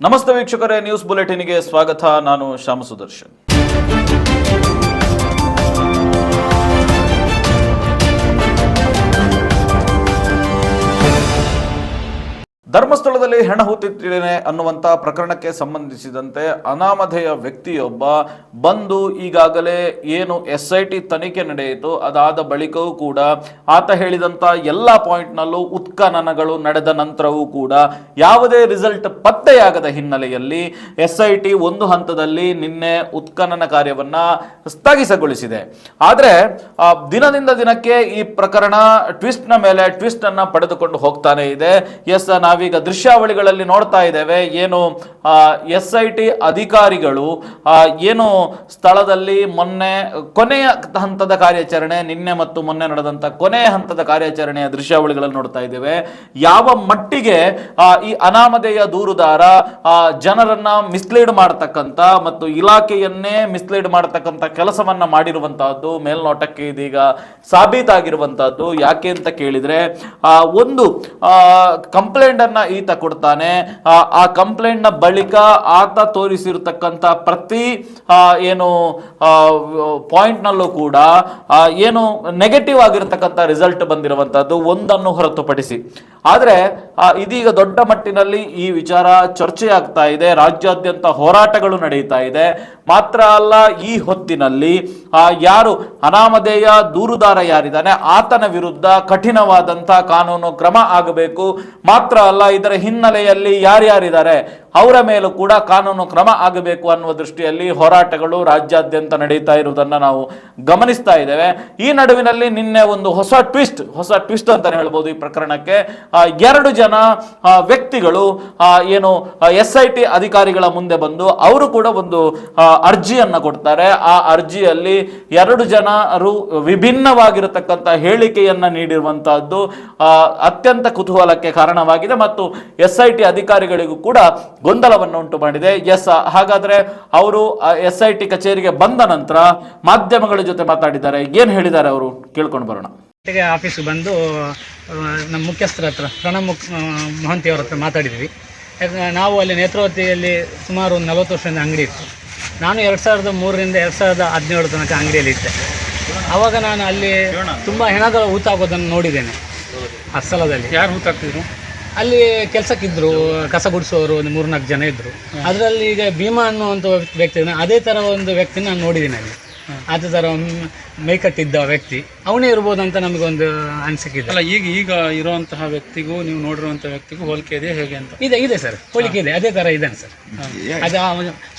ನಮಸ್ತೆ ವೀಕ್ಷಕರೇ, ನ್ಯೂಸ್ ಬುಲೆಟಿನ್ಗೆ ಸ್ವಾಗತ. ನಾನು ಶ್ಯಾಮ ಸುದರ್ಶನ್. ಧರ್ಮಸ್ಥಳದಲ್ಲಿ ಹೆಣ ಹೂತಿದ್ದೇನೆ ಅನ್ನುವಂಥ ಪ್ರಕರಣಕ್ಕೆ ಸಂಬಂಧಿಸಿದಂತೆ ಅನಾಮಧೇಯ ವ್ಯಕ್ತಿಯೊಬ್ಬ ಬಂದು ಈಗಾಗಲೇ ಏನು SIT ತನಿಖೆ ನಡೆಯಿತು, ಅದಾದ ಬಳಿಕವೂ ಕೂಡ ಆತ ಹೇಳಿದಂಥ ಎಲ್ಲ ಪಾಯಿಂಟ್ನಲ್ಲೂ ಉತ್ಖನನಗಳು ನಡೆದ ನಂತರವೂ ಕೂಡ ಯಾವುದೇ ರಿಸಲ್ಟ್ ಪತ್ತೆಯಾಗದ ಹಿನ್ನೆಲೆಯಲ್ಲಿ SIT ಒಂದು ಹಂತದಲ್ಲಿ ನಿನ್ನೆ ಉತ್ಖನನ ಕಾರ್ಯವನ್ನು ಸ್ಥಗಿತಗೊಳಿಸಿದೆ. ಆದರೆ ದಿನದಿಂದ ದಿನಕ್ಕೆ ಈ ಪ್ರಕರಣ ಟ್ವಿಸ್ಟ್ನ ಮೇಲೆ ಟ್ವಿಸ್ಟ್ ಅನ್ನು ಪಡೆದುಕೊಂಡು ಹೋಗ್ತಾನೆ ಇದೆ. ನಾವೀಗ ದೃಶ್ಯಾವಳಿಗಳಲ್ಲಿ ನೋಡ್ತಾ ಇದ್ದೇವೆ. ಏನು SIT ಅಧಿಕಾರಿಗಳು ಏನು ಸ್ಥಳದಲ್ಲಿ ಮೊನ್ನೆ ಕೊನೆಯ ಹಂತದ ಕಾರ್ಯಾಚರಣೆ, ನಿನ್ನೆ ಮತ್ತು ಮೊನ್ನೆ ನಡೆದಂತ ಕೊನೆಯ ಹಂತದ ಕಾರ್ಯಾಚರಣೆಯ ದೃಶ್ಯಾವಳಿಗಳನ್ನು ನೋಡ್ತಾ ಇದ್ದೇವೆ. ಯಾವ ಮಟ್ಟಿಗೆ ಈ ಅನಾಮಧೇಯ ದೂರುದಾರ ಜನರನ್ನ ಮಿಸ್ಲೀಡ್ ಮಾಡತಕ್ಕಂತ ಮತ್ತು ಇಲಾಖೆಯನ್ನೇ ಮಿಸ್ಲೀಡ್ ಮಾಡತಕ್ಕಂತ ಕೆಲಸವನ್ನ ಮಾಡಿರುವಂತಹದ್ದು ಮೇಲ್ನೋಟಕ್ಕೆ ಇದೀಗ ಸಾಬೀತಾಗಿರುವಂತಹದ್ದು. ಯಾಕೆ ಅಂತ ಕೇಳಿದ್ರೆ ಒಂದು ಕಂಪ್ಲೇಂಟ್ ಅನ್ನ ಈತ ಕೊಡ್ತಾನೆ. ಆ ಕಂಪ್ಲೇಂಟ್ ನ ಬಳಿಕ ಆತ ತೋರಿಸಿರ್ತಕ್ಕಂಥ ಪ್ರತಿ ಏನು ಪಾಯಿಂಟ್ ನಲ್ಲೂ ಕೂಡ ಏನು ನೆಗೆಟಿವ್ ಆಗಿರತಕ್ಕಂಥ ರಿಸಲ್ಟ್ ಬಂದಿರುವಂತಹದ್ದು ಒಂದನ್ನು ಹೊರತುಪಡಿಸಿ. ಆದ್ರೆ ಇದೀಗ ದೊಡ್ಡ ಮಟ್ಟಿನಲ್ಲಿ ಈ ವಿಚಾರ ಚರ್ಚೆ ಆಗ್ತಾ ಇದೆ. ರಾಜ್ಯಾದ್ಯಂತ ಹೋರಾಟಗಳು ನಡೀತಾ ಇದೆ. ಮಾತ್ರ ಅಲ್ಲ, ಈ ಹೊತ್ತಿನಲ್ಲಿ ಯಾರು ಅನಾಮಧೇಯ ದೂರುದಾರ ಯಾರಿದ್ದಾನೆ ಆತನ ವಿರುದ್ಧ ಕಠಿಣವಾದಂತ ಕಾನೂನು ಕ್ರಮ ಆಗಬೇಕು. ಮಾತ್ರ ಅಲ್ಲ, ಇದರ ಹಿನ್ನೆಲೆಯಲ್ಲಿ ಯಾರ್ಯಾರಿದ್ದಾರೆ ಅವರ ಮೇಲೂ ಕೂಡ ಕಾನೂನು ಕ್ರಮ ಆಗಬೇಕು ಅನ್ನುವ ದೃಷ್ಟಿಯಲ್ಲಿ ಹೋರಾಟಗಳು ರಾಜ್ಯಾದ್ಯಂತ ನಡೀತಾ ಇರುವುದನ್ನು ನಾವು ಗಮನಿಸ್ತಾ ಇದ್ದೇವೆ. ಈ ನಡುವಿನಲ್ಲಿ ನಿನ್ನೆ ಒಂದು ಹೊಸ ಟ್ವಿಸ್ಟ್ ಅಂತಾನೆ ಹೇಳ್ಬೋದು ಈ ಪ್ರಕರಣಕ್ಕೆ. 2 ಜನ ವ್ಯಕ್ತಿಗಳು ಏನು SIT ಅಧಿಕಾರಿಗಳ ಮುಂದೆ ಬಂದು ಅವರು ಕೂಡ ಒಂದು ಅರ್ಜಿಯನ್ನ ಕೊಡ್ತಾರೆ. ಆ ಅರ್ಜಿಯಲ್ಲಿ 2 ಜನರು ವಿಭಿನ್ನವಾಗಿರತಕ್ಕಂಥ ಹೇಳಿಕೆಯನ್ನ ನೀಡಿರುವಂತಹದ್ದು ಅತ್ಯಂತ ಕುತೂಹಲಕ್ಕೆ ಕಾರಣವಾಗಿದೆ ಮತ್ತು SIT ಅಧಿಕಾರಿಗಳಿಗೂ ಕೂಡ ಗೊಂದಲವನ್ನು ಉಂಟು ಮಾಡಿದೆ. ಹಾಗಾದ್ರೆ ಅವರು SIT ಕಚೇರಿಗೆ ಬಂದ ನಂತರ ಮಾಧ್ಯಮಗಳ ಜೊತೆ ಮಾತಾಡಿದ್ದಾರೆ. ಏನ್ ಹೇಳಿದ್ದಾರೆ ಅವರು ಕೇಳ್ಕೊಂಡು ಬರೋಣ. ಆಫೀಸ್ ಬಂದು ನಮ್ಮ ಮುಖ್ಯಸ್ಥರ ಹತ್ರ ಪ್ರಣಬ್ ಮಹಂತಿ ಅವರ ಹತ್ರ ಮಾತಾಡಿದ್ವಿ. ನಾವು ಅಲ್ಲಿ ನೇತ್ರಾವತಿಯಲ್ಲಿ ಸುಮಾರು ಒಂದು 40 ವರ್ಷದಿಂದ ಅಂಗಡಿ ಇತ್ತು. ನಾನು 2003ರಿಂದ 2017 ತನಕ ಅಂಗಡಿಯಲ್ಲಿ ಇದ್ದೆ. ಆವಾಗ ನಾನು ಅಲ್ಲಿ ತುಂಬ ಹೆಣಗಳು ಹೂತಾಕೋದನ್ನು ನೋಡಿದ್ದೇನೆ. ಆ ಸ್ಥಳದಲ್ಲಿ ಯಾರು ಹೂತಾಕ್ತಿದ್ರು? ಅಲ್ಲಿ ಕೆಲಸಕ್ಕಿದ್ರು, ಕಸ ಗುಡಿಸೋರು ಒಂದು 3-4 ಜನ ಇದ್ದರು. ಅದರಲ್ಲಿ ಈಗ ಭೀಮಾ ಅನ್ನುವಂಥ ವ್ಯಕ್ತಿ, ಅದೇ ಥರ ಒಂದು ವ್ಯಕ್ತಿನ ನಾನು ನೋಡಿದ್ದೀನಿ ಅಲ್ಲಿ. ಅದೇ ಥರ ಮೈಕಟ್ಟಿದ್ದ ವ್ಯಕ್ತಿ ಅವನೇ ಇರ್ಬೋದಂತ ನಮಗೊಂದು ಅನಿಸಿಕೆ ಇದೆ. ಅಲ್ಲ, ಈಗ ಇರುವಂತಹ ವ್ಯಕ್ತಿಗೂ ನೀವು ನೋಡಿರುವಂಥ ವ್ಯಕ್ತಿಗೂ ಹೋಲಿಕೆ ಇದೆ ಹೇಗೆ ಅಂತ? ಇದೆ ಸರ್, ಹೋಲಿಕೆ ಇದೆ. ಅದೇ ಥರ ಇದ್ದಾನೆ ಸರ್. ಅದು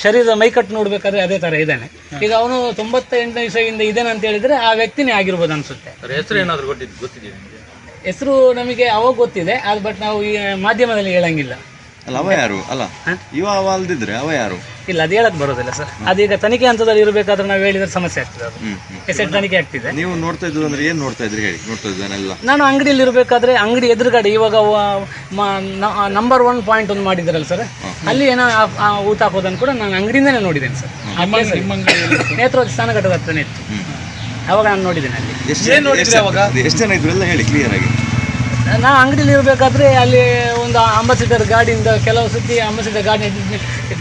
ಶರೀರದ ಮೈಕಟ್ಟು ನೋಡ್ಬೇಕಾದ್ರೆ ಅದೇ ಥರ ಇದ್ದಾನೆ. ಈಗ ಅವನು 98 ಇಸವಿಯಿಂದ ಇದ್ದಾನೆ ಅಂತ ಹೇಳಿದ್ರೆ ಆ ವ್ಯಕ್ತಿನೇ ಆಗಿರ್ಬೋದು ಅನ್ಸುತ್ತೆ. ಹೆಸರು ಏನಾದರೂ ಗೊತ್ತಿದೆ? ಹೆಸರು ನಮಗೆ ಅವಾಗ ಗೊತ್ತಿದೆ, ಅದು ಬಟ್ ನಾವು ಈ ಮಾಧ್ಯಮದಲ್ಲಿ ಹೇಳಂಗಿಲ್ಲ. ಅಲ್ಲ, ಅವ ಯಾರು? ಅಲ್ಲ, ಇವ ಅಲ್ದಿದ್ರೆ ಅವ ಯಾರು? ಇಲ್ಲ, ಅದು ಹೇಳಕ್ ಬರೋದಿಲ್ಲ ಸರ್. ಅದೀಗ ತನಿಖೆ ಹಂತದಲ್ಲಿ ಇರಬೇಕಾದ್ರೆ ನಾವು ಹೇಳಿದ್ರೆ ಸಮಸ್ಯೆ ಆಗ್ತದೆ. ಅದು SIT ತನಿಖೆ ಆಗ್ತಿದೆ. ನೀವು ನೋಡ್ತಾ ಇದ್ದು ಅಂದ್ರೆ ಏನ್ ನೋಡ್ತಾ ಇದ್ರಿ ಹೇಳಿ? ನೋಡ್ತಾ ಇದ್ದಾನೆಲ್ಲ ನಾನು ಅಂಗಡಿಯಲ್ಲಿ ಇರಬೇಕಾದ್ರೆ ಅಂಗಡಿ ಎದುರುಗಡೆ ಇವಾಗ ನಂಬರ್ 1 ಪಾಯಿಂಟ್ ಒಂದು ಮಾಡಿದ್ರಲ್ಲ ಸರ್, ಅಲ್ಲಿ ಏನೋ ಊಟ ಹಾಕೋದನ್ನು ಕೂಡ ನಾನು ಅಂಗಡಿಯಿಂದನೇ ನೋಡಿದ್ದೇನೆ ಸರ್. ನೇತ್ರಾವತಿ ಸ್ನಾನಘಟ್ಟದ ಹತ್ರನೇ ಇತ್ತು. ಅವಾಗ ನಾನು ನೋಡಿದ್ದೇನೆ ಅಲ್ಲಿ. ಎಷ್ಟು ಜನ ಇದ್ರು ಎಲ್ಲ ಹೇಳಿ ಕ್ಲಿಯರ್ ಆಗಿ. ನಾವು ಅಂಗಡಿಯಲ್ಲಿ ಇರಬೇಕಾದ್ರೆ ಅಲ್ಲಿ ಒಂದು ಅಂಬಾಸಿಡರ್ ಗಾಡಿಯಿಂದ ಕೆಲವು ಸತಿ ಅಂಬಾಸಿಡರ್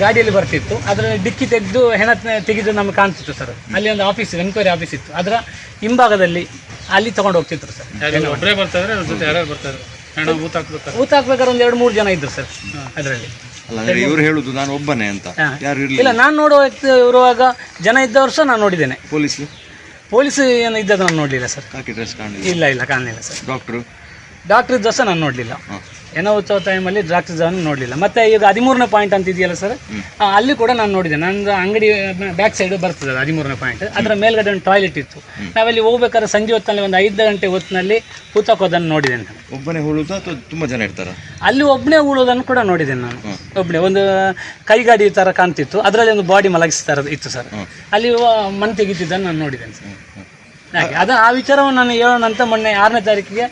ಗಾಡಿಯಲ್ಲಿ ಬರ್ತಿತ್ತು. ಅದರ ಡಿಕ್ಕಿ ತೆಗೆದು ಹೆಣ ತೆಗೆದು ನಮಗೆ ಕಾಣ್ತಿತ್ತು ಸರ್. ಅಲ್ಲಿ ಒಂದು ಆಫೀಸ್, ಎನ್ಕ್ವೈರಿ ಆಫೀಸ್ ಇತ್ತು. ಅದರ ಹಿಂಭಾಗದಲ್ಲಿ ಅಲ್ಲಿ ತಗೊಂಡು ಹೋಗ್ತಿದ್ರು ಸರ್. ಒಬ್ಬರೇ ಬರ್ತಾಯಿದ್ರೆ ಅದ್ರ ಜೊತೆ ಯಾರ್ಯಾರು ಬರ್ತಾರೆ? ಹೆಣ ಊತಾಕ್ಬೇಕಾದ್ರೆ ಒಂದು 2-3 ಜನ ಇದ್ರು ಸರ್ ಅದರಲ್ಲಿ. ಅಲ್ಲ, ಇವ್ರು ಹೇಳುದು ನಾನು ಒಬ್ಬನೇ ಅಂತ. ಯಾರು ಇಲ್ಲ, ನಾನು ನೋಡುವ ವ್ಯಕ್ತಿ ಇರುವಾಗ ಜನ ಇದ್ದವರು ಸಹ ನಾನು ನೋಡಿದ್ದೇನೆ. ಪೊಲೀಸ್ ಏನು ಇದ್ದದ್ದು ನಾನು ನೋಡಲಿಲ್ಲ ಸರ್. ಇಲ್ಲ ಕಾಣಲಿಲ್ಲ ಸರ್. ಡಾಕ್ಟರ್ ಇದ್ದ ಸಹ ನಾನು ನೋಡಲಿಲ್ಲ. ಏನೋ ಉತ್ಸವ ಟೈಮಲ್ಲಿ ಡಾಕ್ಟರ್ ನೋಡಲಿಲ್ಲ. ಮತ್ತೆ ಈಗ 13ನೇ ಪಾಯಿಂಟ್ ಅಂತ ಇದೆಯಲ್ಲ ಸರ್, ಅಲ್ಲಿ ಕೂಡ ನಾನು ನೋಡಿದೆ. ನನ್ನ ಅಂಗಡಿ ಬ್ಯಾಕ್ ಸೈಡ್ ಬರ್ತದೆ 13ನೇ ಪಾಯಿಂಟ್. ಅದರ ಮೇಲ್ಗಡೆ ಒಂದು ಟಾಯ್ಲೆಟ್ ಇತ್ತು. ನಾವಲ್ಲಿ ಹೋಗ್ಬೇಕಾದ್ರೆ ಸಂಜೆ ಹೊತ್ತಿನಲ್ಲಿ ಒಂದು 5 ಗಂಟೆ ಹೊತ್ತಿನಲ್ಲಿ ಹೂತಾಕೋದನ್ನು ನೋಡಿದ್ದೇನೆ ನಾನು. ಒಬ್ಬನೇ ಹೂಳುತ್ತಾ ಅಥವಾ ತುಂಬ ಜನ ಇರ್ತಾರ? ಅಲ್ಲಿ ಒಬ್ಬನೇ ಹೂಳೋದನ್ನು ಕೂಡ ನೋಡಿದ್ದೇನೆ ನಾನು. ಒಬ್ಬನೇ ಒಂದು ಕೈಗಾಡಿ ಥರ ಕಾಣ್ತಿತ್ತು. ಅದರಲ್ಲಿ ಒಂದು ಬಾಡಿ ಮಲಗಿಸ್ತಾರ ಇತ್ತು ಸರ್. ಅಲ್ಲಿ ಮಣ್ಣು ತೆಗಿತಿದ್ದನ್ನು ನಾನು ನೋಡಿದ್ದೇನೆ ಸರ್. ಹಾಗೆ ಆ ವಿಚಾರವನ್ನು ನಾನು ಹೇಳೋಣ ಅಂತ ಮೊನ್ನೆ 6ನೇ ತಾರೀಕಿಗೆ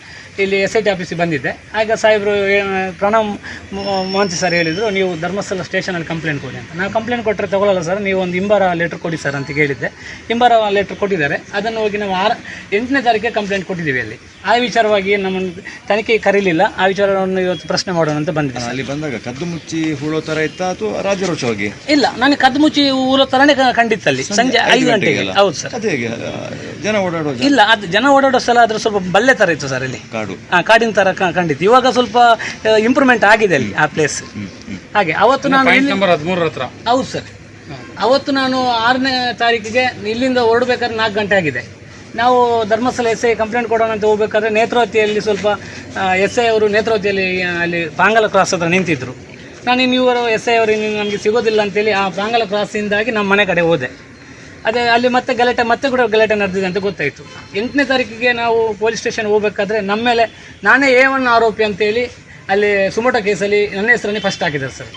ಇಲ್ಲಿ SIT ಆಫೀಸಿಗೆ ಬಂದಿದ್ದೆ. ಆಗ ಸಾಹೇಬರು ಪ್ರಣವ್ ಮೋಹಂತಿ ಸರ್ ಹೇಳಿದರು, ನೀವು ಧರ್ಮಸ್ಥಳ ಸ್ಟೇಷನಲ್ಲಿ ಕಂಪ್ಲೇಂಟ್ ಕೊಡಿ ಅಂತ. ನಾವು ಕಂಪ್ಲೇಂಟ್ ಕೊಟ್ಟರೆ ತಗೊಳ್ಳಲ್ಲ ಸರ್, ನೀವು ಒಂದು ಇಂಬಾರ ಲೆಟ್ರ್ ಕೊಡಿ ಸರ್ ಅಂತ ಹೇಳಿದ್ದೆ. ಇಂಬಾರ ಲೆಟ್ರ್ ಕೊಟ್ಟಿದ್ದಾರೆ. ಅದನ್ನು ಹೋಗಿ ನಾವು 8ನೇ ತಾರೀಕಿಗೆ ಕಂಪ್ಲೇಂಟ್ ಕೊಟ್ಟಿದ್ದೀವಿ. ಅಲ್ಲಿ ಆ ವಿಚಾರವಾಗಿ ನಮ್ಮನ್ನು ತನಿಖೆ ಕರೀಲಿಲ್ಲ. ಆ ವಿಚಾರವನ್ನು ಇವತ್ತು ಪ್ರಶ್ನೆ ಮಾಡೋಣ ಅಂತ ಬಂದಿದೆ. ಅಲ್ಲಿ ಬಂದಾಗ ಕದ್ದು ಮುಚ್ಚಿ ಹೂಳೋ ತರ ಇತ್ತಾ ಅಥವಾ ರಾಜರೋಷವಾಗಿ? ಇಲ್ಲ, ನನಗೆ ಕದ್ದು ಮುಚ್ಚಿ ಊರ ಥರನೇ ಕಂಡಿತ್ತಲ್ಲಿ ಸಂಜೆ 5 ಗಂಟೆಗೆ. ಹೌದು ಸರ್. ಅದೇ ಜನ ಓಡಾಡೋ ಇಲ್ಲ, ಅದು ಜನ ಓಡಾಡೋ ಸ್ಥಳ ಆದ್ರೆ ಸ್ವಲ್ಪ ಬಲ್ಲೆ ಥರ ಇತ್ತು ಸರ್ ಇಲ್ಲಿ. ಕಾಡು, ಕಾಡಿನ ಥರ ಕಂಡಿತ್ತು. ಇವಾಗ ಸ್ವಲ್ಪ ಇಂಪ್ರೂವ್ಮೆಂಟ್ ಆಗಿದೆ ಅಲ್ಲಿ ಆ ಪ್ಲೇಸ್. ಹಾಗೆ ಅವತ್ತು ನಾನು ನಂಬರ್ 13 ಹತ್ರ. ಹೌದು ಸರ್. ಅವತ್ತು ನಾನು 6ನೇ ತಾರೀಕಿಗೆ ಇಲ್ಲಿಂದ ಹೊರಡಬೇಕಾದ್ರೆ 4 ಗಂಟೆ ಆಗಿದೆ. ನಾವು ಧರ್ಮಸ್ಥಳ SI ಕಂಪ್ಲೇಂಟ್ ಕೊಡೋಣ ಅಂತ ಹೋಗ್ಬೇಕಾದ್ರೆ ನೇತ್ರಾವತಿಯಲ್ಲಿ ಸ್ವಲ್ಪ SI ಅವರು ನೇತ್ರಾವತಿಯಲ್ಲಿ ಅಲ್ಲಿ ಪಾಂಗಲ ಕ್ರಾಸ್ ಹತ್ರ ನಿಂತಿದ್ರು. ನಾನು ಇವರು SI ಅವರು ನಮಗೆ ಸಿಗೋದಿಲ್ಲ ಅಂತೇಳಿ ಆ ಪಾಂಗಲ ಕ್ರಾಸಿಂದಾಗಿ ನಮ್ಮ ಮನೆ ಕಡೆ ಹೋದೆ. ಅದೇ ಅಲ್ಲಿ ಮತ್ತೆ ಕೂಡ ಗಲಾಟೆ ನಡೆದಿದೆ ಅಂತ ಗೊತ್ತಾಯಿತು. 8ನೇ ತಾರೀಕಿಗೆ ನಾವು ಪೊಲೀಸ್ ಸ್ಟೇಷನ್ ಹೋಗ್ಬೇಕಾದ್ರೆ ನಮ್ಮ ಮೇಲೆ ನಾನೇ A1 ಆರೋಪಿ ಅಂತೇಳಿ ಅಲ್ಲಿ ಸುಮೋಟೋ ಕೇಸಲ್ಲಿ ನನ್ನ ಹೆಸರನ್ನೇ ಫಸ್ಟ್ ಹಾಕಿದ್ದಾರೆ ಸರ್.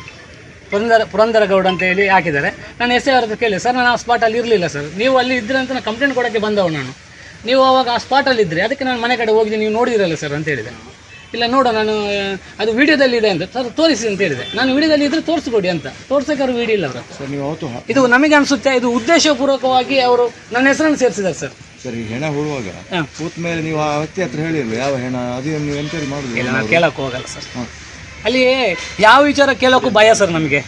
ಪುರಂದರ ಗೌಡ ಅಂತ ಹೇಳಿ ಹಾಕಿದ್ದಾರೆ. ನಾನು SI ಅವ್ರ ಹತ್ರ ಕೇಳಿ, ಸರ್ ನಾನು ಆ ಸ್ಪಾಟಲ್ಲಿ ಇರಲಿಲ್ಲ ಸರ್, ನೀವು ಅಲ್ಲಿ ಇದ್ದರೆ ಅಂತ ನಾನು ಕಂಪ್ಲೇಂಟ್ ಕೊಡೋಕ್ಕೆ ಬಂದವ ನಾನು. ನೀವು ಅವಾಗ ಆ ಸ್ಪಾಟಲ್ಲಿ ಇದ್ದರೆ ಅದಕ್ಕೆ ನಾನು ಮನೆ ಕಡೆ ಹೋಗಿದ್ದೆ, ನೀವು ನೋಡಿದಿರಲ್ಲ ಸರ್ ಅಂತ ಹೇಳಿದೆ. ಇಲ್ಲ ನೋಡ, ನಾನು ಅದು ವಿಡಿಯೋದಲ್ಲಿ ಇದೆ ಅಂತ. ಸರ್ ತೋರಿಸಿ ಅಂತ ಹೇಳಿದೆ. ನಾನು ವಿಡಿಯೋದಲ್ಲಿ ಇದ್ದರೆ ತೋರಿಸ್ಕೊಡಿ ಅಂತ. ತೋರ್ಸೋಕೆ ಅವರು ವಿಡಿಯೋ ಇಲ್ಲ ಅವರು. ಇದು ನಮಗೆ ಅನಿಸುತ್ತೆ ಇದು ಉದ್ದೇಶಪೂರ್ವಕವಾಗಿ ಅವರು ನನ್ನ ಹೆಸರನ್ನು ಸೇರಿಸಿದ್ದಾರೆ ಸರ್. ಸರಿ, ಹೆಣ ಹೂಡುವಾಗ ಕೂತ ಮೇಲೆ ನೀವು ಆ ವ್ಯಕ್ತಿ ಹತ್ರ ಹೇಳಿಲ್ವ ಯಾವ ಹೆಣ ಅದು ನೀವು ಎಂಕ್ವೈರಿ ಮಾಡುದು? ಇಲ್ಲ, ನಾನು ಕೇಳೋಕೆ ಹೋಗಲ್ಲ ಸರ್. ಅಲ್ಲಿ ಯಾವ ವಿಚಾರ ಕೇಳೋಕ್ಕೂ ಭಯ ಸರ್ ನಮಗೆ.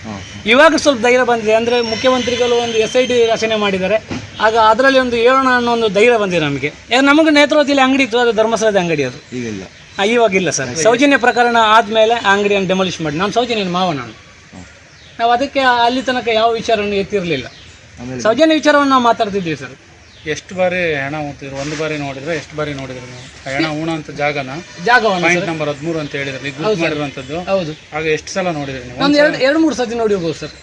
ಇವಾಗ ಸ್ವಲ್ಪ ಧೈರ್ಯ ಬಂದಿದೆ. ಅಂದರೆ ಮುಖ್ಯಮಂತ್ರಿಗಳು ಒಂದು SIT ರಚನೆ ಮಾಡಿದ್ದಾರೆ. ಆಗ ಅದರಲ್ಲಿ ಒಂದು ಹೇಳೋಣ ಅನ್ನೋ ಒಂದು ಧೈರ್ಯ ಬಂದಿದೆ ನಮಗೆ. ನಮಗೆ ನೇತ್ರಾವತಿಯಲ್ಲಿ ಅಂಗಡಿ ಇತ್ತು, ಅದು ಧರ್ಮಸ್ಥಳದ ಅಂಗಡಿ. ಅದು ಈಗಿಲ್ಲ, ಇವಾಗಿಲ್ಲ ಸರ್. ಸೌಜನ್ಯ ಪ್ರಕರಣ ಆದಮೇಲೆ ಆ ಅಂಗಡಿಯನ್ನು ಡೆಮಾಲಿಷ್ ಮಾಡಿ, ನಾನು ಸೌಜನ್ಯನ ಮಾವ ನಾವು ಅದಕ್ಕೆ ಅಲ್ಲಿ ತನಕ ಯಾವ ವಿಚಾರವನ್ನು ಎತ್ತಿರಲಿಲ್ಲ. ಸೌಜನ್ಯ ವಿಚಾರವನ್ನು ನಾವು ಮಾತಾಡ್ತಿದ್ವಿ ಸರ್. ಎಷ್ಟು ಬಾರಿ ಹೆಣ ಹೂತಿದ್ರು? ಒಂದು ಬಾರಿ ನೋಡಿದ್ರೆ ಎಷ್ಟು ಬಾರಿ ನೋಡಿದ್ರು ನೀವು ಹೆಣ ಹೂಣ ಅಂತ ಜಾಗವನ್ನು? ಪಾಯಿಂಟ್ ನಂಬರ್ 13 ಅಂತ ಹೇಳಿದ್ರೆ ಗುರುತು ಮಾಡಿರುವಂತದ್ದು. ಹೌದು. ಆಗ ಎಷ್ಟು ಸಲ ನೋಡಿದ್ರಿ ನೀವು? ಒಂದು 2-3 ಸತಿ ನೋಡಿ ಹೋಗ್ಬೋದು ಸರ್.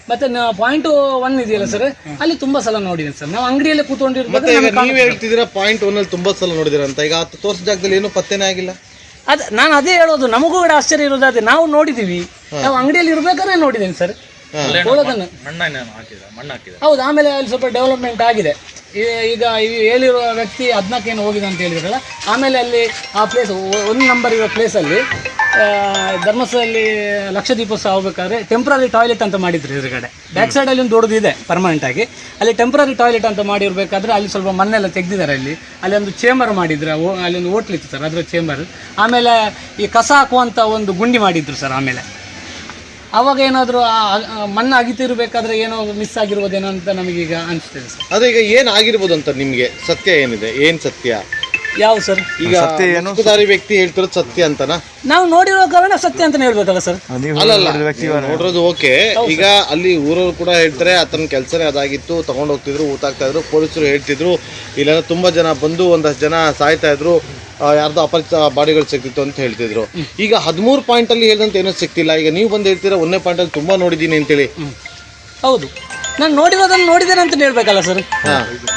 ಮತ್ತೆ .1 ಇದೆಯಲ್ಲ ಸರ್, ಅಲ್ಲಿ ತುಂಬಾ ಸಲ ನೋಡಿದ್ದೀನಿ ಸರ್. ನಾವು ಅಂಗಡಿಯಲ್ಲೇ ಕೂತ್ಕೊಂಡಿರ್ಬೋದು. ನೀವು ಹೇಳ್ತಿದ್ದೀರಾ .1 ಅಲ್ಲಿ ತುಂಬಾ ಸಲ ನೋಡಿದಿರ ಅಂತ. ಈಗ 10 ತೋರ್ಸ ಜಾಗದಲ್ಲಿ ಏನು ಪತ್ತೆನೇ ಆಗಿಲ್ಲ. ನಾನು ಅದೇ ಹೇಳೋದು, ನಮಗೂ ಕೂಡ ಆಶ್ಚರ್ಯ ಇರೋದು ಅದೇ. ನಾವು ನೋಡಿದೀವಿ, ನಾವು ಅಂಗಡಿಯಲ್ಲಿ ಇರ್ಬೇಕಾದ್ರೆ ನೋಡಿದ್ದೇನೆ ಸರ್ ಹೋಗೋದನ್ನು. ಹೌದು. ಆಮೇಲೆ ಅಲ್ಲಿ ಸ್ವಲ್ಪ ಡೆವಲಪ್ಮೆಂಟ್ ಆಗಿದೆ. ಈಗ ಹೇಳಿರುವ ವ್ಯಕ್ತಿ 14 ಏನು ಹೋಗಿದೆ ಅಂತ ಹೇಳಿದ್ರಲ್ಲ. ಆಮೇಲೆ ಅಲ್ಲಿ ಆ ಪ್ಲೇಸ್ 1 ನಂಬರ್ ಇರೋ ಪ್ಲೇಸಲ್ಲಿ ಧರ್ಮಸ್ಥಳದಲ್ಲಿ ಲಕ್ಷದೀಪೋತ್ಸವ ಹೋಗ್ಬೇಕಾದ್ರೆ ಟೆಂಪ್ರರಿ ಟಾಯ್ಲೆಟ್ ಅಂತ ಮಾಡಿದ್ರು. ಎದುರುಗಡೆ ಬ್ಯಾಕ್ ಸೈಡಲ್ಲಿ ಒಂದು ದೊಡ್ಡದಿದೆ ಪರ್ಮನೆಂಟ್ ಆಗಿ. ಅಲ್ಲಿ ಟೆಂಪ್ರರಿ ಟಾಯ್ಲೆಟ್ ಅಂತ ಮಾಡಿರ್ಬೇಕಾದ್ರೆ ಅಲ್ಲಿ ಸ್ವಲ್ಪ ಮಣ್ಣೆಲ್ಲ ತೆಗೆದಿದ್ದಾರೆ. ಅಲ್ಲಿ ಒಂದು ಚೇಂಬರ್ ಮಾಡಿದ್ರು. ಅಲ್ಲಿ ಒಂದು ಹೋಟ್ಲ್ ಇತ್ತು ಸರ್, ಅದರ ಚೇಂಬರ್. ಆಮೇಲೆ ಈ ಕಸ ಹಾಕುವಂಥ ಒಂದು ಗುಂಡಿ ಮಾಡಿದ್ರು ಸರ್. ಆಮೇಲೆ ಅವಾಗ ಏನಾದರೂ ಮಣ್ಣು ಅಗಿತಿರ್ಬೇಕಾದ್ರೆ ಏನೋ ಮಿಸ್ ಆಗಿರ್ಬೋದೇನೋ ಅಂತ ನಮಗೀಗ ಅನಿಸ್ತದೆ ಸರ್. ಅದೇ ಈಗ ಏನಾಗಿರ್ಬೋದು ಅಂತ ನಿಮಗೆ ಸತ್ಯ ಏನಿದೆ? ಏನು ಸತ್ಯ? ಯಾವ ಸರ್? ಈಗ ಮುಸುಕುಧಾರಿ ವ್ಯಕ್ತಿ ಹೇಳ್ತಿರೋದು ಸತ್ಯ ಅಂತನಾ? ನಾವು ನೋಡಿರೋ ಕಾರಣ ಸತ್ಯ ಅಂತ ಹೇಳ್ಬೇಕಲ್ಲ ಸರ್. ನೋಡಿರೋದು ಓಕೆ. ಈಗ ಅಲ್ಲಿ ಊರವರು ಕೂಡ ಹೇಳ್ತಾರೆ ಆತನ ಕೆಲಸನೇ ಅದಾಗಿತ್ತು, ತಗೊಂಡು ಹೋಗ್ತಿದ್ರು, ಊತಾಗ್ತಾ ಇದ್ರು. ಪೊಲೀಸರು ಹೇಳ್ತಿದ್ರು ಇಲ್ಲ ತುಂಬಾ ಜನ ಬಂದು ಒಂದಷ್ಟು ಜನ ಸಾಯ್ತಾ ಇದ್ರು, ಯಾರ್ದೋ ಅಪರಿಚಿತ ಬಾಡಿಗಳು ಸಿಕ್ತಿತ್ತು ಅಂತ ಹೇಳ್ತಿದ್ರು. ಈಗ 13 ಪಾಯಿಂಟ್ ಅಲ್ಲಿ ಹೇಳಿದಂತ ಏನೋ ಸಿಕ್ತಿಲ್ಲ. ಈಗ ನೀವು ಬಂದು ಹೇಳ್ತೀರಾ 1ನೇ ಪಾಯಿಂಟ್ ಅಲ್ಲಿ ತುಂಬಾ ನೋಡಿದ್ದೀನಿ ಅಂತೇಳಿ. ಹೌದು, ನಾನು ನೋಡಿರೋದನ್ನು ನೋಡಿದ್ದೇನೆ ಅಂತ ಹೇಳ್ಬೇಕಲ್ಲ ಸರ್.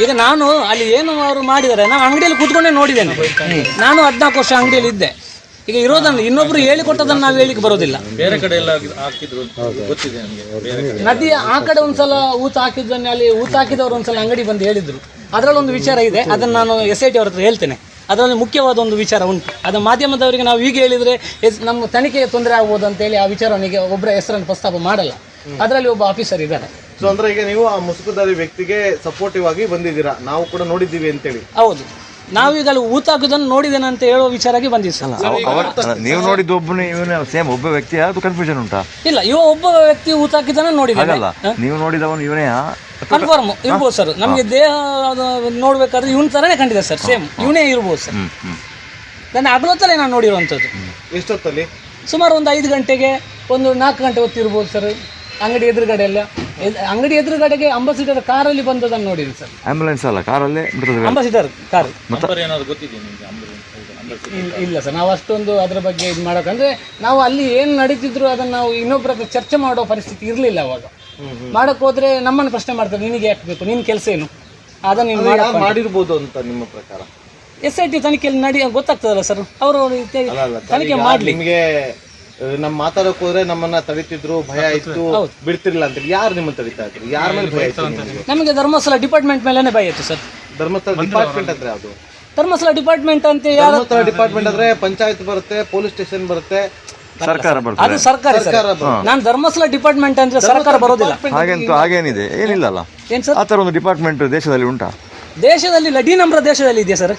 ಈಗ ನಾನು ಅಲ್ಲಿ ಏನು ಅವರು ಮಾಡಿದ್ದಾರೆ, ನಾನು ಅಂಗಡಿಯಲ್ಲಿ ಕೂತ್ಕೊಂಡೇ ನೋಡಿದ್ದೇನೆ. ನಾನು 14 ವರ್ಷ ಅಂಗಡಿಯಲ್ಲಿ ಇದ್ದೆ. ಈಗ ಇರೋದನ್ನು ಇನ್ನೊಬ್ರು ಹೇಳಿಕೊಟ್ಟದನ್ನು ನಾವು ಹೇಳಿಕ್ಕೆ ಬರೋದಿಲ್ಲ. ಬೇರೆ ಕಡೆ ಎಲ್ಲ ಹಾಕಿದ್ರು ಗೊತ್ತಿದೆ ನನಗೆ. ನದಿ ಆ ಕಡೆ ಒಂದ್ಸಲ ಊತ ಹಾಕಿದ್ದನ್ನೇ ಅಲ್ಲಿ ಊತ ಹಾಕಿದವರು ಒಂದ್ಸಲ ಅಂಗಡಿ ಬಂದು ಹೇಳಿದ್ರು. ಅದರಲ್ಲೊಂದು ವಿಚಾರ ಇದೆ, ಅದನ್ನು ನಾನು SIT ಅವ್ರ ಹತ್ರ ಹೇಳ್ತೇನೆ. ಅದರಲ್ಲಿ ಮುಖ್ಯವಾದ ಒಂದು ವಿಚಾರ ಉಂಟು. ಅದು ಮಾಧ್ಯಮದವರಿಗೆ ನಾವು ಈಗ ಹೇಳಿದರೆ ನಮ್ಮ ತನಿಖೆಗೆ ತೊಂದರೆ ಆಗ್ಬೋದು ಅಂತೇಳಿ ಆ ವಿಚಾರವನಿಗೆ ಒಬ್ಬರ ಹೆಸರನ್ನು ಪ್ರಸ್ತಾಪ ಮಾಡಲ್ಲ. ಅದರಲ್ಲಿ ಒಬ್ಬ ಆಫೀಸರ್ ಇದ್ದಾರೆ. ಸೊ ಅಂದ್ರೆ ಈಗ ನೀವು ಆ ಮುಸುಕುಧಾರಿ ವ್ಯಕ್ತಿಗೆ ಸಪೋರ್ಟಿವ್ ಆಗಿ ಬಂದಿದ್ದೀರಾ, ನಾವು ಕೂಡ ನೋಡಿದ್ದೀವಿ ಅಂತೇಳಿ. ಹೌದು, ನಾವೀಗ ಅಲ್ಲಿ ಊತ ಹಾಕೋದನ್ನು ನೋಡಿದ್ದೇನೆ ಅಂತ ಹೇಳುವ ವಿಚಾರಕ್ಕೆ ಬಂದಿದ್ದು ಸರ್. ನೀವು ನೋಡಿದ್ದು ಒಬ್ಬನೇ ಸೇಮ್ ಒಬ್ಬ ವ್ಯಕ್ತಿ? ಅದು ಕನ್ಫ್ಯೂಷನ್ ಉಂಟಾ? ಇಲ್ಲ, ಒಬ್ಬ ವ್ಯಕ್ತಿ ಊತ ಹಾಕಿದ್ದನ್ನು ನೋಡಿದ್ದೇನೆ. ನೀವು ನೋಡಿದವನು ಇವನೇ ಕನ್ಫರ್ಮ್ ಇರ್ಬೋದು ಸರ್. ನಮಗೆ ದೇಹ ನೋಡ್ಬೇಕಾದ್ರೆ ಇವನ್ ತರನೇ ಕಂಡಿದೆ ಸರ್, ಸೇಮ್ ಇವನೇ ಇರ್ಬೋದು ಸರ್. ನನ್ನ ಹಗಲೊತ್ತಲ್ಲೇ ನಾನು ನೋಡಿರುವಂಥದ್ದು. ಎಷ್ಟೊತ್ತಲ್ಲಿ? ಸುಮಾರು ಒಂದು 5 ಗಂಟೆಗೆ, ಒಂದು 4 ಗಂಟೆ ಹೊತ್ತಿರ್ಬೋದು ಸರ್. ಅಂಗಡಿ ಎದುರುಗಡೆ ಎಲ್ಲ, ಅಂಗಡಿ ಎದುರುಗಡೆಗೆ ಅಂಬಾಸಿಡರ್ ಕಾರಲ್ಲಿ ಬಂದದನ್ನು ನೋಡಿದ್ವಿ ಸರ್. ಆಂಬ್ಯುಲೆನ್ಸ್ ಅಲ್ಲ, ಕಾರಲ್ಲಿ ಅಂಬಾಸಿಡರ್ ಕಾರ್. ಏನಾದ್ರು ಗೊತ್ತಿದೆ ನಿಮಗೆ? ಇಲ್ಲ ಸರ್, ನಾವು ಅಷ್ಟೊಂದು ಅದರ ಬಗ್ಗೆ ಇದು ಮಾಡೋಕಂದ್ರೆ ನಾವು ಅಲ್ಲಿ ಏನು ನಡೀತಿದ್ರು ಅದನ್ನು ನಾವು ಇನ್ನೊಬ್ಬರ ಹತ್ರ ಚರ್ಚೆ ಮಾಡೋ ಪರಿಸ್ಥಿತಿ ಇರಲಿಲ್ಲ ಅವಾಗ. ಮಾಡಕ್ಕೆ ಹೋದ್ರೆ ನಮ್ಮನ್ನು ಪ್ರಶ್ನೆ ಮಾಡ್ತಾರೆ, ನಿನಗೆ ಯಾಕೆ ಬೇಕು, ನಿನ್ನ ಕೆಲಸ ಏನು, ಅದನ್ನು ಮಾಡಿರ್ಬೋದು ಅಂತ ನಿಮ್ಮ ಪ್ರಕಾರ? SIT ತನಿಖೆಯಲ್ಲಿ ಗೊತ್ತಾಗ್ತದಲ್ಲ ಸರ್. ಅವರು ತನಿಖೆ ಮಾಡಲಿ. ನಿಮಗೆ ನಮ್ಮ ಮಾತಾಡೋಕೆ ಹೋದ್ರೆ ನಮ್ಮನ್ನ ತಡಿತಿದ್ರು, ಭಯ ಇತ್ತು, ಬಿಡ್ತಿರ್ಲಿಲ್ಲ ಅಂತ. ಯಾರು ನಿಮ್ಮನ್ನು ತಡಿತಾ ಇದ್ರು? ಯಾರ ಮೇಲೆ ಭಯ ಇತ್ತು? ನಮಗೆ ಧರ್ಮಸ್ಥಳ ಡಿಪಾರ್ಟ್ಮೆಂಟ್ ಮೇಲೇನೆ ಭಯ ಇತ್ತು ಸರ್. ಧರ್ಮಸ್ಥಳ ಡಿಪಾರ್ಟ್ಮೆಂಟ್ ಅಂದ್ರೆ ಯಾವುದು? ಧರ್ಮಸ್ಥಳ ಡಿಪಾರ್ಟ್ಮೆಂಟ್ ಅಂತ ಯಾರು ಧರ್ಮಸ್ಥಳ ಡಿಪಾರ್ಟ್ಮೆಂಟ್ ಅಂದ್ರೆ ಪಂಚಾಯತ್ ಬರುತ್ತೆ, ಪೊಲೀಸ್ ಸ್ಟೇಷನ್ ಬರುತ್ತೆ, ಸರ್ಕಾರ ಅದು ಬರ್ತದೆ. ಸರ್ಕಾರ ನಾನು ಧರ್ಮಸ್ಥಳ ಡಿಪಾರ್ಟ್ಮೆಂಟ್ ಅಂದ್ರೆ ಸರ್ಕಾರ ಬರೋದಿಲ್ಲ. ಹಾಗೇನಿದೆ, ಏನಿಲ್ಲಲ್ಲ. ಏನ್ ಸರ್ ಆ ಥರ ಒಂದು ಡಿಪಾರ್ಟ್ಮೆಂಟ್ ದೇಶದಲ್ಲಿ ಉಂಟಾ? ದೇಶದಲ್ಲಿ ಇಲ್ಲ. ಡಿ ನಂಬರ್ ದೇಶದಲ್ಲಿ ಇದೆಯಾ ಸರ್?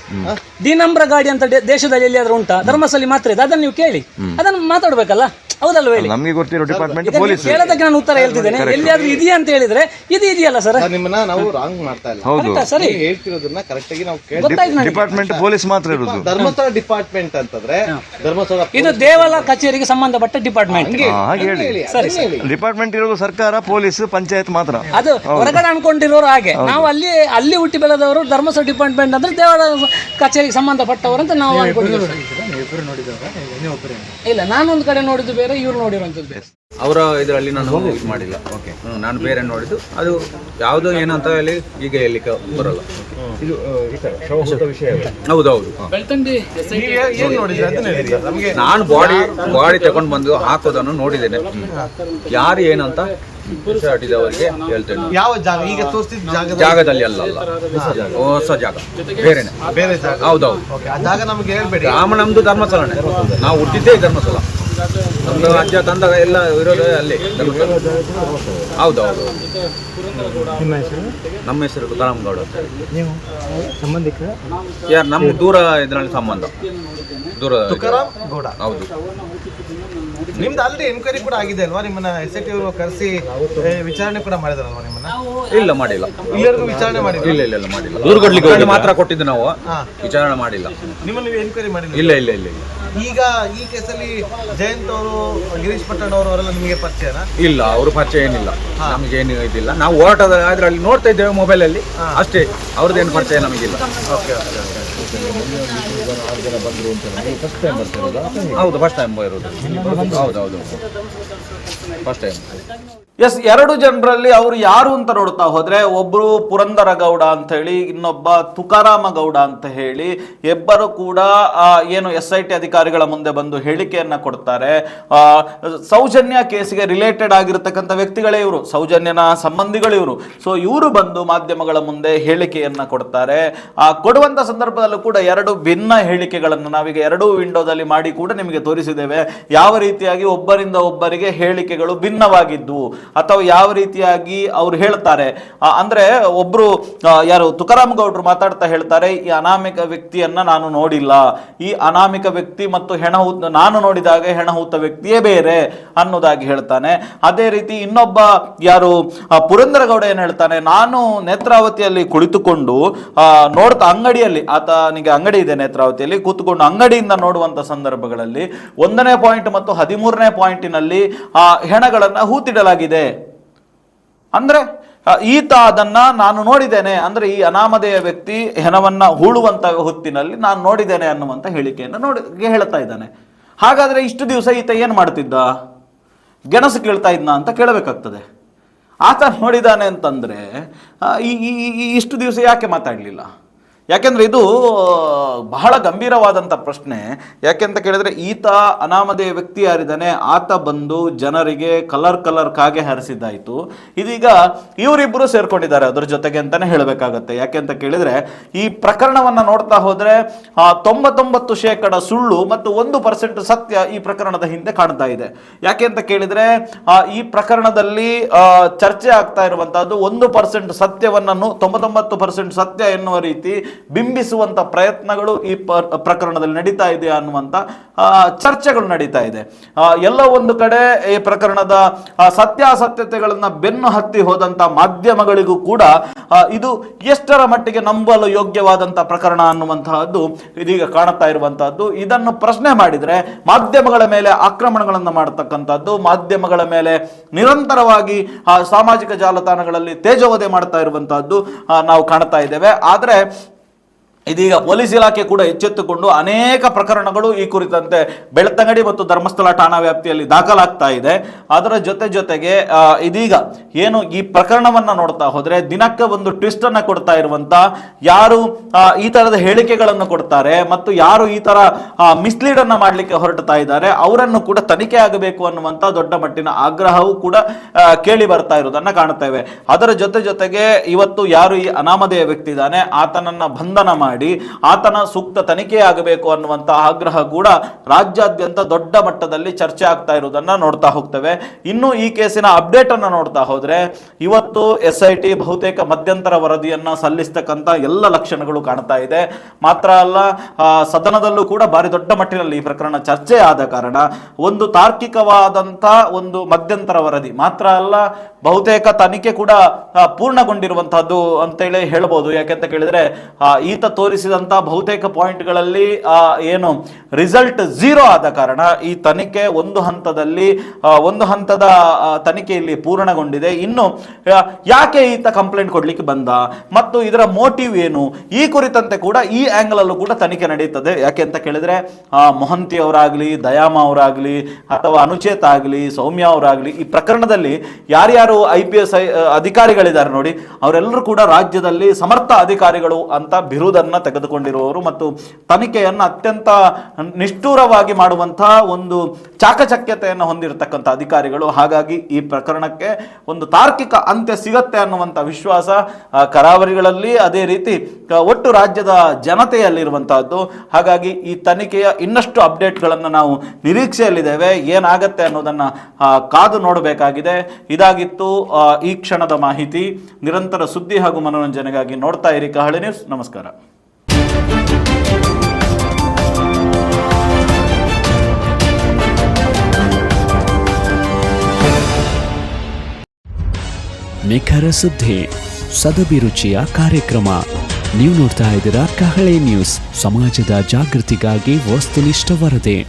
ಡಿ ನಂಬರ್ ಗಾಡಿ ಅಂತ ದೇಶದಲ್ಲಿ ಎಲ್ಲಿಯಾದ್ರೂ ಉಂಟಾ? ಧರ್ಮಸ್ಥಳ ಮಾತ್ರ ಇದೆ. ಅದನ್ನು ನೀವು ಕೇಳಿ, ಅದನ್ನು ಮಾತಾಡ್ಬೇಕಲ್ಲ, ಹೌದಲ್ವ ಹೇಳಿ? ನಮಗೆ ಗೊತ್ತಿರೋ ಡಿಪಾರ್ಟ್ಮೆಂಟ್ ಇದನ್ನು ಪೊಲೀಸ್. ಕೇಳೋದಕ್ಕೆ ನಾನು ಉತ್ತರ ಹೇಳ್ತಿದ್ದೇನೆ. ಎಲ್ಲಿಯಾದ್ರೂ ಇದೆಯಾ ಅಂತ ಹೇಳಿದ್ರೆ ಇದು ಇದೆಯಲ್ಲ ಸರ್. ನಿಮ್ಮನ್ನ ನಾವು ರಾಂಗ್ ಮಾಡ್ತಾ ಇಲ್ಲ, ಹೌದು, ಸರಿ ನೀವು ಹೇಳ್ತಿರೋದನ್ನ ಕರೆಕ್ಟ್ ಆಗಿ ನಾವು ಗೊತ್ತಾಯ್ತು ನನಗೆ. ಡಿಪಾರ್ಟ್ಮೆಂಟ್ ಪೊಲೀಸ್ ಮಾತ್ರ ಇರುದು. ಧರ್ಮಸ್ಥಳ ಡಿಪಾರ್ಟ್ಮೆಂಟ್ ಅಂತಂದ್ರೆ ಧರ್ಮಸ್ಥಳ ಇದು ದೇವಾಲ ಕಚೇರಿಗೆ ಸಂಬಂಧಪಟ್ಟ ಡಿಪಾರ್ಟ್ಮೆಂಟ್. ಹಾಗೆ ಹೇಳಿ. ಸರಿ ಡಿಪಾರ್ಟ್ಮೆಂಟ್ ಇರೋದು ಸರ್ಕಾರ, ಪೊಲೀಸ್, ಪಂಚಾಯತ್ ಮಾತ್ರ. ಅದು ಹೊರಗಡೆ ಅನ್ಕೊಂಡಿರೋರು ಹಾಗೆ. ನಾವು ಅಲ್ಲಿ ಹುಟ್ಟಿ ಬೆಳೆದವರು ಧರ್ಮಸ್ಥಳ ಡಿಪಾರ್ಟ್ಮೆಂಟ್ ಅಂದ್ರೆ ದೇವಾಲ ಕಚೇರಿಗೆ ಸಂಬಂಧಪಟ್ಟವರು ಅಂತ ನಾವು ಅನ್ಕೊಂಡಿದ್ದೀವಿ. ಇಲ್ಲ, ನಾನೊಂದು ಕಡೆ ನೋಡಿದ್ದು ಬೇರೆ, ಇವ್ರು ನೋಡಿರುವಂತದ್ದು ಬೇರೆ. ಅವರ ಇದರಲ್ಲಿ ನಾನು ಇದು ಮಾಡಿಲ್ಲ. ನಾನು ಬೇರೆ ನೋಡಿದ್ದು ಅದು ಯಾವುದೋ ಏನಂತ ಹೇಳಿ ಈಗ ಹೇಳಲಿಕ್ಕೆ ಬರಲ್ಲ. ಇದು ಹೌದೌದು, ನಾನು ಬಾಡಿ ತಗೊಂಡು ಬಂದು ಹಾಕೋದನ್ನು ನೋಡಿದ್ದೇನೆ. ಯಾರು ಏನಂತ ಅವರಿಗೆ ಹೇಳ್ತೇನೆ. ಯಾವ ಜಾಗ ಈಗ ತೋರಿಸಿದ ಜಾಗ ಜಾಗದಲ್ಲಿ ಅಲ್ಲ, ಹೊಸ ಜಾಗ, ಬೇರೆನೆ, ಬೇರೆ ಜಾಗ. ಹೌದೌದು. ಆ ಜಾಗ ನಮ್ಗೆ ಹೇಳ್ಬೇಡಿ. ನಮ್ದು ಧರ್ಮಸ್ಥಳನೇ, ನಾವು ಹುಟ್ಟಿದ್ದೇ ಧರ್ಮಸ್ಥಳ. ನಮ್ದು ಅಜ್ಜ ತಂದ ಎಲ್ಲ ಇರೋದೇ ಅಲ್ಲಿ ಧರ್ಮಸ್ಥಳ. ಹೌದೌದು. ನಮ್ಮ ಹೆಸರು ತುಕಾರಾಮಗೌಡ ಅಂತ. ಯಾರು ನಮ್ಗೆ ದೂರ ಇದರಲ್ಲಿ ಸಂಬಂಧ, ದೂರ. ತುಕಾರಾಮ್ ಗೌಡ. ಹೌದು. ನಿಮ್ದು ಆಲ್ರೆಡಿ ಎನ್ಕ್ವೈರಿ ಕೂಡ ಆಗಿದೆ ಅಲ್ವಾ? ನಿಮ್ಮನ್ನ SIT ಅವರು ಕರೆಸಿ ವಿಚಾರಣೆ ಕೂಡ ಮಾಡಿದಾರಲ್ವಾ ನಿಮ್ಮನ್ನ? ಇಲ್ಲ, ಮಾಡಿಲ್ಲ. ಇಲ್ಲಿವರೆಗೂ ವಿಚಾರಣೆ ಮಾಡಿಲ್ಲ. ಇಲ್ಲ ಮಾಡಿಲ್ಲ. ಮಾತ್ರ ಕೊಟ್ಟಿದ್ದು ನಾವು, ವಿಚಾರಣೆ ಮಾಡಿಲ್ಲ. ನಿಮ್ಮನ್ನು ನೀವು ಎನ್ಕ್ವೈರಿ ಮಾಡಿಲ್ಲ? ಇಲ್ಲ. ಈಗ ಈ ಕೇಸಲ್ಲಿ ಜಯಂತ್ ಅವರು, ಗಿರೀಶ್ ಪಟ್ಟಣ್ ಅವರು ಅವರೆಲ್ಲ ನಿಮಗೆ ಪರಿಚಯನಾ? ಇಲ್ಲ, ಅವರು ಪರಿಚಯ ಏನಿಲ್ಲ, ನಮಗೆ ಏನು ಇದಿಲ್ಲ. ನಾವು ಓಟದ ಅದರಲ್ಲಿ ನೋಡ್ತಾ ಇದ್ದೇವೆ ಮೊಬೈಲಲ್ಲಿ ಅಷ್ಟೇ, ಅವ್ರದ್ದೇನು ಪರಿಚಯ ನಮಗಿಲ್ಲ. ಹೌದು, ಫಸ್ಟ್ ಟೈಮ್ ಇರೋದು. ಹೌದು, ಫಸ್ಟ್ ಟೈಮ್. ಎಸ್, ಎರಡು ಜನರಲ್ಲಿ ಅವರು ಯಾರು ಅಂತ ನೋಡ್ತಾ ಹೋದ್ರೆ, ಒಬ್ರು ಪುರಂದರ ಗೌಡ ಅಂತ ಹೇಳಿ, ಇನ್ನೊಬ್ಬ ತುಕಾರಾಮ ಗೌಡ ಅಂತ ಹೇಳಿ, ಇಬ್ಬರು ಕೂಡ ಏನು SIT ಅಧಿಕಾರಿಗಳ ಮುಂದೆ ಬಂದು ಹೇಳಿಕೆಯನ್ನ ಕೊಡ್ತಾರೆ. ಸೌಜನ್ಯ ಕೇಸಿಗೆ ರಿಲೇಟೆಡ್ ಆಗಿರತಕ್ಕಂಥ ವ್ಯಕ್ತಿಗಳೇ ಇವರು, ಸೌಜನ್ಯನ ಸಂಬಂಧಿಗಳು ಇವರು. ಸೊ ಇವರು ಬಂದು ಮಾಧ್ಯಮಗಳ ಮುಂದೆ ಹೇಳಿಕೆಯನ್ನ ಕೊಡ್ತಾರೆ. ಕೊಡುವಂತ ಸಂದರ್ಭದಲ್ಲೂ ಕೂಡ ಎರಡು ಭಿನ್ನ ಹೇಳಿಕೆಗಳನ್ನು ನಾವೀಗ ಎರಡೂ ವಿಂಡೋದಲ್ಲಿ ಮಾಡಿ ಕೂಡ ನಿಮಗೆ ತೋರಿಸಿದ್ದೇವೆ. ಯಾವ ರೀತಿಯಾಗಿ ಒಬ್ಬರಿಂದ ಒಬ್ಬರಿಗೆ ಹೇಳಿಕೆಗಳು ಭಿನ್ನವಾಗಿದ್ದು ಅಥವಾ ಯಾವ ರೀತಿಯಾಗಿ ಅವರು ಹೇಳ್ತಾರೆ ಅಂದ್ರೆ, ಒಬ್ರು ಯಾರು ತುಕಾರಾಮ್ ಗೌಡ್ರು ಮಾತಾಡ್ತಾ ಹೇಳ್ತಾರೆ, ಈ ಅನಾಮಿಕ ವ್ಯಕ್ತಿಯನ್ನ ನಾನು ನೋಡಿಲ್ಲ, ಈ ಅನಾಮಿಕ ವ್ಯಕ್ತಿ ಮತ್ತು ನಾನು ನೋಡಿದಾಗ ಹೆಣಹೂತ ವ್ಯಕ್ತಿಯೇ ಬೇರೆ ಅನ್ನೋದಾಗಿ ಹೇಳ್ತಾನೆ. ಅದೇ ರೀತಿ ಇನ್ನೊಬ್ಬ ಯಾರು ಪುರಂದರ ಗೌಡ ಏನ್ ಹೇಳ್ತಾನೆ, ನಾನು ನೇತ್ರಾವತಿಯಲ್ಲಿ ಕುಳಿತುಕೊಂಡು ನೋಡ್ತಾ ಅಂಗಡಿಯಲ್ಲಿ, ಆತನಿಗೆ ಅಂಗಡಿ ಇದೆ ನೇತ್ರಾವತಿಯಲ್ಲಿ, ಕೂತ್ಕೊಂಡು ಅಂಗಡಿಯಿಂದ ನೋಡುವಂತ ಸಂದರ್ಭಗಳಲ್ಲಿ 1ನೇ ಪಾಯಿಂಟ್ ಮತ್ತು 13ನೇ ಪಾಯಿಂಟಿನಲ್ಲಿ ಹೆಣಗಳನ್ನ ಹೂತಿಡಲಾಗಿದೆ. ಅಂದ್ರೆ ಈತ ಅದನ್ನ ನಾನು ನೋಡಿದ್ದೇನೆ, ಅಂದ್ರೆ ಈ ಅನಾಮಧೇಯ ವ್ಯಕ್ತಿ ಹೆಣವನ್ನ ಹೂಳುವಂತ ಹೊತ್ತಿನಲ್ಲಿ ನಾನು ನೋಡಿದ್ದೇನೆ ಅನ್ನುವಂತ ಹೇಳಿಕೆಯನ್ನು ಹೇಳ್ತಾ ಇದ್ದಾನೆ. ಹಾಗಾದ್ರೆ ಇಷ್ಟು ದಿವಸ ಈತ ಏನ್ ಮಾಡ್ತಿದ್ದ? ಗೆಣಸು ಕೇಳ್ತಾ ಇದ್ನ ಅಂತ ಕೇಳಬೇಕಾಗ್ತದೆ. ಆತ ನೋಡಿದ್ದಾನೆ ಅಂತಂದ್ರೆ ಇಷ್ಟು ದಿವಸ ಯಾಕೆ ಮಾತಾಡಲಿಲ್ಲ? ಯಾಕೆಂದ್ರೆ ಇದು ಬಹಳ ಗಂಭೀರವಾದಂಥ ಪ್ರಶ್ನೆ. ಯಾಕೆಂತ ಕೇಳಿದ್ರೆ, ಈತ ಅನಾಮಧೇಯ ವ್ಯಕ್ತಿ ಯಾರಿದ್ದಾನೆ, ಆತ ಬಂದು ಜನರಿಗೆ ಕಲರ್ ಕಾಗೆ ಹಾರಿಸಿದ್ದಾಯ್ತು. ಇದೀಗ ಇವರಿಬ್ಬರು ಸೇರ್ಕೊಂಡಿದ್ದಾರೆ ಅದ್ರ ಜೊತೆಗೆ ಅಂತಾನೆ ಹೇಳಬೇಕಾಗತ್ತೆ. ಯಾಕೆಂತ ಕೇಳಿದ್ರೆ, ಈ ಪ್ರಕರಣವನ್ನ ನೋಡ್ತಾ ಹೋದ್ರೆ 99% ಸುಳ್ಳು ಮತ್ತು 1% ಸತ್ಯ ಈ ಪ್ರಕರಣದ ಹಿಂದೆ ಕಾಣ್ತಾ ಇದೆ. ಯಾಕೆ ಅಂತ ಕೇಳಿದ್ರೆ, ಈ ಪ್ರಕರಣದಲ್ಲಿ ಚರ್ಚೆ ಆಗ್ತಾ ಇರುವಂತಹದ್ದು 1% ಸತ್ಯವನ್ನನ್ನು 99% ಸತ್ಯ ಎನ್ನುವ ರೀತಿ ಬಿಂಬಿಸುವಂತ ಪ್ರಯತ್ನಗಳು ಈ ಪ್ರಕರಣದಲ್ಲಿ ನಡೀತಾ ಇದೆ ಅನ್ನುವಂತ ಚರ್ಚೆಗಳು ನಡೀತಾ ಇದೆ. ಎಲ್ಲ ಒಂದು ಕಡೆ ಈ ಪ್ರಕರಣದ ಸತ್ಯಾಸತ್ಯತೆಗಳನ್ನ ಬೆನ್ನು ಹತ್ತಿ ಹೋದಂತ ಮಾಧ್ಯಮಗಳಿಗೂ ಕೂಡ ಇದು ಎಷ್ಟರ ಮಟ್ಟಿಗೆ ನಂಬಲು ಯೋಗ್ಯವಾದಂತ ಪ್ರಕರಣ ಅನ್ನುವಂತಹದ್ದು ಇದೀಗ ಕಾಣುತ್ತಾ ಇರುವಂತಹದ್ದು. ಇದನ್ನು ಪ್ರಶ್ನೆ ಮಾಡಿದ್ರೆ ಮಾಧ್ಯಮಗಳ ಮೇಲೆ ಆಕ್ರಮಣಗಳನ್ನು ಮಾಡತಕ್ಕಂಥದ್ದು, ಮಾಧ್ಯಮಗಳ ಮೇಲೆ ನಿರಂತರವಾಗಿ ಸಾಮಾಜಿಕ ಜಾಲತಾಣಗಳಲ್ಲಿ ತೇಜೋವಧೆ ಮಾಡ್ತಾ ಇರುವಂತಹದ್ದು ನಾವು ಕಾಣ್ತಾ ಇದ್ದೇವೆ. ಆದ್ರೆ ಇದೀಗ ಪೊಲೀಸ್ ಇಲಾಖೆ ಕೂಡ ಎಚ್ಚೆತ್ತುಕೊಂಡು ಅನೇಕ ಪ್ರಕರಣಗಳು ಈ ಕುರಿತಂತೆ ಬೆಳ್ತಂಗಡಿ ಮತ್ತು ಧರ್ಮಸ್ಥಳ ಠಾಣಾ ವ್ಯಾಪ್ತಿಯಲ್ಲಿ ದಾಖಲಾಗ್ತಾ ಇದೆ. ಅದರ ಜೊತೆಗೆ ಇದೀಗ ಏನು ಈ ಪ್ರಕರಣವನ್ನ ನೋಡ್ತಾ ಹೋದ್ರೆ, ದಿನಕ್ಕೆ ಒಂದು ಟ್ವಿಸ್ಟ್ ಅನ್ನ ಕೊಡ್ತಾ ಇರುವಂತ, ಯಾರು ಈ ತರದ ಹೇಳಿಕೆಗಳನ್ನು ಕೊಡ್ತಾರೆ ಮತ್ತು ಯಾರು ಈ ತರ ಮಿಸ್ಲೀಡ್ ಅನ್ನ ಮಾಡ್ಲಿಕ್ಕೆ ಹೊರಡ್ತಾ ಇದ್ದಾರೆ ಅವರನ್ನು ಕೂಡ ತನಿಖೆ ಆಗಬೇಕು ಅನ್ನುವಂತ ದೊಡ್ಡ ಮಟ್ಟಿನ ಆಗ್ರಹವೂ ಕೂಡ ಕೇಳಿ ಬರ್ತಾ ಇರೋದನ್ನ ಕಾಣ್ತೇವೆ. ಅದರ ಜೊತೆಗೆ ಇವತ್ತು ಯಾರು ಈ ಅನಾಮಧೇಯ ವ್ಯಕ್ತಿ ಇದ್ದಾನೆ ಆತನನ್ನ ಬಂಧನ ಮಾಡಿ ಮಾಡಿ ಆತನ ಸೂಕ್ತ ತನಿಖೆಯಾಗಬೇಕು ಅನ್ನುವಂಥ ಆಗ್ರಹ ಕೂಡ ರಾಜ್ಯಾದ್ಯಂತ ದೊಡ್ಡ ಮಟ್ಟದಲ್ಲಿ ಚರ್ಚೆ ಆಗ್ತಾ ಇರುವುದನ್ನು ನೋಡ್ತಾ ಹೋಗ್ತೇವೆ. ಇನ್ನು ಈ ಕೇಸಿನ ಅಪ್ಡೇಟ್ ಅನ್ನು ನೋಡ್ತಾ ಹೋದ್ರೆ ಇವತ್ತು SIT ಬಹುತೇಕ ಮಧ್ಯಂತರ ವರದಿಯನ್ನ ಸಲ್ಲಿಸ್ತಕ್ಕಂಥ ಎಲ್ಲ ಲಕ್ಷಣಗಳು ಕಾಣ್ತಾ ಇದೆ. ಮಾತ್ರ ಅಲ್ಲ, ಸದನದಲ್ಲೂ ಕೂಡ ಭಾರಿ ದೊಡ್ಡ ಮಟ್ಟಿನಲ್ಲಿ ಈ ಪ್ರಕರಣ ಚರ್ಚೆ ಆದ ಕಾರಣ ಒಂದು ತಾರ್ಕಿಕವಾದಂಥ ಒಂದು ಮಧ್ಯಂತರ ವರದಿ ಮಾತ್ರ ಅಲ್ಲ, ಬಹುತೇಕ ತನಿಖೆ ಕೂಡ ಪೂರ್ಣಗೊಂಡಿರುವಂತಹದ್ದು ಅಂತೇಳಿ ಹೇಳ್ಬೋದು. ಯಾಕೆಂತ ಕೇಳಿದ್ರೆ ಈತ ತೋರಿಸಿದಂತ ಬಹುತೇಕ ಪಾಯಿಂಟ್ಗಳಲ್ಲಿ ಏನು ರಿಸಲ್ಟ್ 0 ಆದ ಕಾರಣ ಈ ತನಿಖೆ ಒಂದು ಹಂತದ ತನಿಖೆಯಲ್ಲಿ ಪೂರ್ಣಗೊಂಡಿದೆ. ಇನ್ನು ಯಾಕೆ ಈತ ಕಂಪ್ಲೇಂಟ್ ಕೊಡ್ಲಿಕ್ಕೆ ಬಂದ ಮತ್ತು ಇದರ ಮೋಟಿವ್ ಏನು, ಈ ಕುರಿತಂತೆ ಕೂಡ ಈ ಆಂಗಲ್ ಅಲ್ಲೂ ಕೂಡ ತನಿಖೆ ನಡೆಯುತ್ತದೆ. ಯಾಕೆ ಅಂತ ಕೇಳಿದ್ರೆ ಮೊಹಂತಿ ಅವರಾಗ್ಲಿ, ದಯಾಮ ಅವರಾಗ್ಲಿ, ಅಥವಾ ಅನುಚೇತ ಆಗಲಿ, ಸೌಮ್ಯ ಅವರಾಗ್ಲಿ, ಈ ಪ್ರಕರಣದಲ್ಲಿ ಯಾರ್ಯಾರು IPS ಅಧಿಕಾರಿಗಳಿದ್ದಾರೆ ನೋಡಿ, ಅವರೆಲ್ಲರೂ ಕೂಡ ರಾಜ್ಯದಲ್ಲಿ ಸಮರ್ಥ ಅಧಿಕಾರಿಗಳು ಅಂತ ಬಿರುದನ್ನ ತೆಗೆದುಕೊಂಡಿರುವವರು ಮತ್ತು ತನಿಖೆಯನ್ನು ಅತ್ಯಂತ ನಿಷ್ಠೂರವಾಗಿ ಮಾಡುವಂತಹ ಒಂದು ಚಾಕಚಕ್ಯತೆಯನ್ನು ಹೊಂದಿರತಕ್ಕಂಥ ಅಧಿಕಾರಿಗಳು. ಹಾಗಾಗಿ ಈ ಪ್ರಕರಣಕ್ಕೆ ಒಂದು ತಾರ್ಕಿಕ ಅಂತ್ಯ ಸಿಗತ್ತೆ ಅನ್ನುವಂಥ ವಿಶ್ವಾಸ ಕರಾವಳಿಗಳಲ್ಲಿ, ಅದೇ ರೀತಿ ಒಟ್ಟು ರಾಜ್ಯದ ಜನತೆಯಲ್ಲಿರುವಂತಹದ್ದು. ಹಾಗಾಗಿ ಈ ತನಿಖೆಯ ಇನ್ನಷ್ಟು ಅಪ್ಡೇಟ್ಗಳನ್ನು ನಾವು ನಿರೀಕ್ಷೆಯಲ್ಲಿದ್ದೇವೆ. ಏನಾಗತ್ತೆ ಅನ್ನೋದನ್ನ ಕಾದು ನೋಡಬೇಕಾಗಿದೆ. ಇದಾಗಿತ್ತು ಈ ಕ್ಷಣದ ಮಾಹಿತಿ. ನಿರಂತರ ಸುದ್ದಿ ಹಾಗೂ ಮನೋರಂಜನೆಗಾಗಿ ನೋಡ್ತಾ ಇರಿ ಕಹಳೆ ನ್ಯೂಸ್. ನಮಸ್ಕಾರ. ನಿಖರ ಸುದ್ದಿ, ಸದಭಿರುಚಿಯ ಕಾರ್ಯಕ್ರಮ. ನೀವು ನೋಡ್ತಾ ಇದ್ದೀರಾ ಕಹಳೆ ನ್ಯೂಸ್, ಸಮಾಜದ ಜಾಗೃತಿಗಾಗಿ ವಸ್ತುನಿಷ್ಠ ವರದಿ.